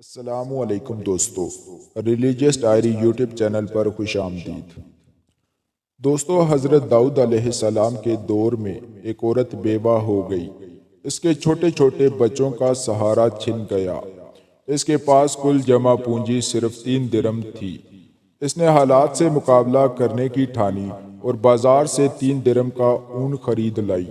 السلام علیکم دوستو، ریلیجیس ڈائری یوٹیوب چینل پر خوش آمدید۔ دوستو، حضرت داؤد علیہ السلام کے دور میں ایک عورت بیوہ ہو گئی۔ اس کے چھوٹے چھوٹے بچوں کا سہارا چھن گیا۔ اس کے پاس کل جمع پونجی صرف 3 درم تھی۔ اس نے حالات سے مقابلہ کرنے کی ٹھانی اور بازار سے 3 درم کا اون خرید لائی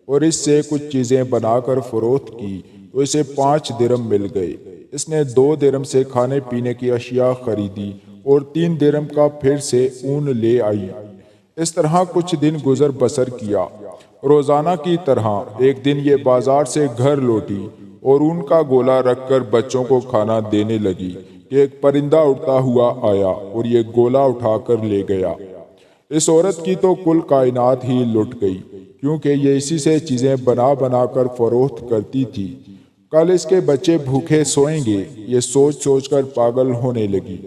اور اس سے کچھ چیزیں بنا کر فروخت کی تو اسے 5 درم مل گئے۔ اس نے 2 درم سے کھانے پینے کی اشیاء خریدی اور 3 درم کا پھر سے اون لے آئی۔ اس طرح کچھ دن گزر بسر کیا۔ روزانہ کی طرح ایک دن یہ بازار سے گھر لوٹی اور اون کا گولا رکھ کر بچوں کو کھانا دینے لگی کہ ایک پرندہ اڑتا ہوا آیا اور یہ گولا اٹھا کر لے گیا۔ اس عورت کی تو کل کائنات ہی لٹ گئی، کیونکہ یہ اسی سے چیزیں بنا بنا کر فروخت کرتی تھی۔ کل اس کے بچے بھوکے سوئیں گے، یہ سوچ سوچ کر پاگل ہونے لگی۔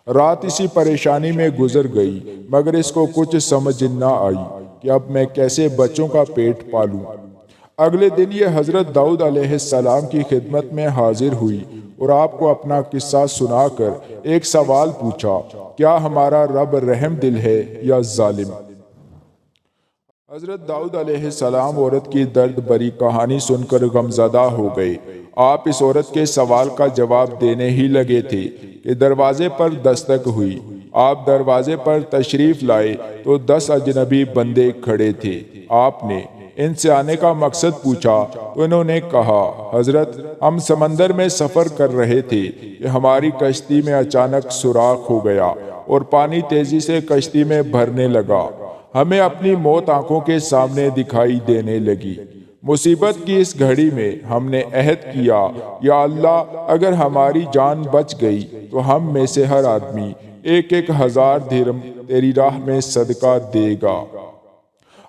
رات اسی پریشانی میں گزر گئی، مگر اس کو کچھ سمجھ نہ آئی کہ اب میں کیسے بچوں کا پیٹ پالوں۔ اگلے دن یہ حضرت داؤد علیہ السلام کی خدمت میں حاضر ہوئی اور آپ کو اپنا قصہ سنا کر ایک سوال پوچھا، کیا ہمارا رب رحم دل ہے یا ظالم؟ حضرت داؤد علیہ السلام عورت کی درد بری کہانی سن کر غمزدہ ہو گئے۔ آپ اس عورت کے سوال کا جواب دینے ہی لگے تھے کہ دروازے پر دستک ہوئی۔ آپ دروازے پر تشریف لائے تو 10 اجنبی بندے کھڑے تھے۔ آپ نے ان سے آنے کا مقصد پوچھا تو انہوں نے کہا، حضرت ہم سمندر میں سفر کر رہے تھے کہ ہماری کشتی میں اچانک سوراخ ہو گیا اور پانی تیزی سے کشتی میں بھرنے لگا۔ ہمیں اپنی موت آنکھوں کے سامنے دکھائی دینے لگی۔ مصیبت کی اس گھڑی میں ہم نے عہد کیا، یا اللہ اگر ہماری جان بچ گئی تو ہم میں سے ہر آدمی 1,000 درم تیری راہ میں صدقہ دے گا۔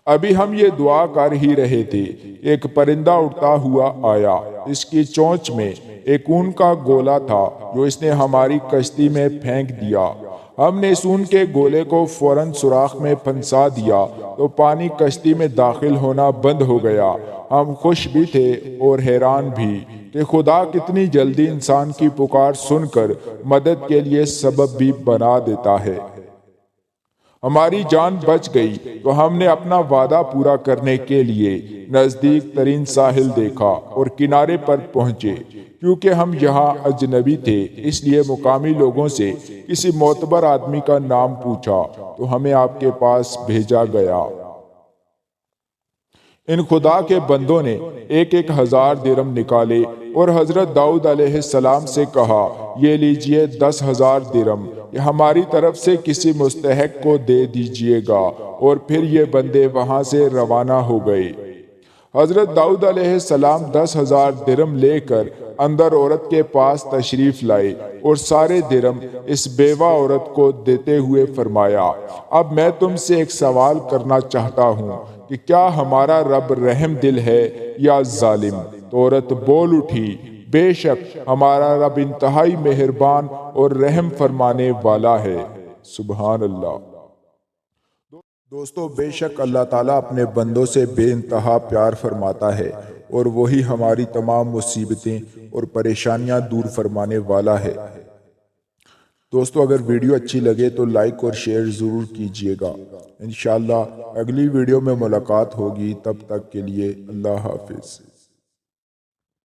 ابھی ہم یہ دعا کر ہی رہے تھے، ایک پرندہ اڑتا ہوا آیا۔ اس کی چونچ میں ایک اون کا گولا تھا جو اس نے ہماری کشتی میں پھینک دیا۔ ہم نے اس اون کے گولے کو فوراً سوراخ میں پھنسا دیا تو پانی کشتی میں داخل ہونا بند ہو گیا۔ ہم خوش بھی تھے اور حیران بھی کہ خدا کتنی جلدی انسان کی پکار سن کر مدد کے لیے سبب بھی بنا دیتا ہے۔ ہماری جان بچ گئی تو ہم نے اپنا وعدہ پورا کرنے کے لیے نزدیک ترین ساحل دیکھا اور کنارے پر پہنچے۔ کیونکہ ہم یہاں اجنبی تھے، اس لیے مقامی لوگوں سے کسی معتبر آدمی کا نام پوچھا تو ہمیں آپ کے پاس بھیجا گیا۔ ان خدا کے بندوں نے 1,000 درم نکالے اور حضرت داؤد علیہ السلام سے کہا، یہ لیجئے 10,000 درم، یہ ہماری طرف سے کسی مستحق کو دے دیجئے گا۔ اور پھر یہ بندے وہاں سے روانہ ہو گئے۔ حضرت داؤد علیہ السلام 10,000 درم لے کر اندر عورت کے پاس تشریف لائے اور سارے درم اس بیوہ عورت کو دیتے ہوئے فرمایا، اب میں تم سے ایک سوال کرنا چاہتا ہوں کہ کیا ہمارا رب رحم دل ہے یا ظالم؟ تو عورت بول اٹھی، بے شک ہمارا رب انتہائی مہربان اور رحم فرمانے والا ہے۔ سبحان اللہ۔ دوستو، بے شک اللہ تعالیٰ اپنے بندوں سے بے انتہا پیار فرماتا ہے اور وہی ہماری تمام مصیبتیں اور پریشانیاں دور فرمانے والا ہے۔ دوستو، اگر ویڈیو اچھی لگے تو لائک اور شیئر ضرور کیجیے گا۔ انشاءاللہ اگلی ویڈیو میں ملاقات ہوگی، تب تک کے لیے اللہ حافظ۔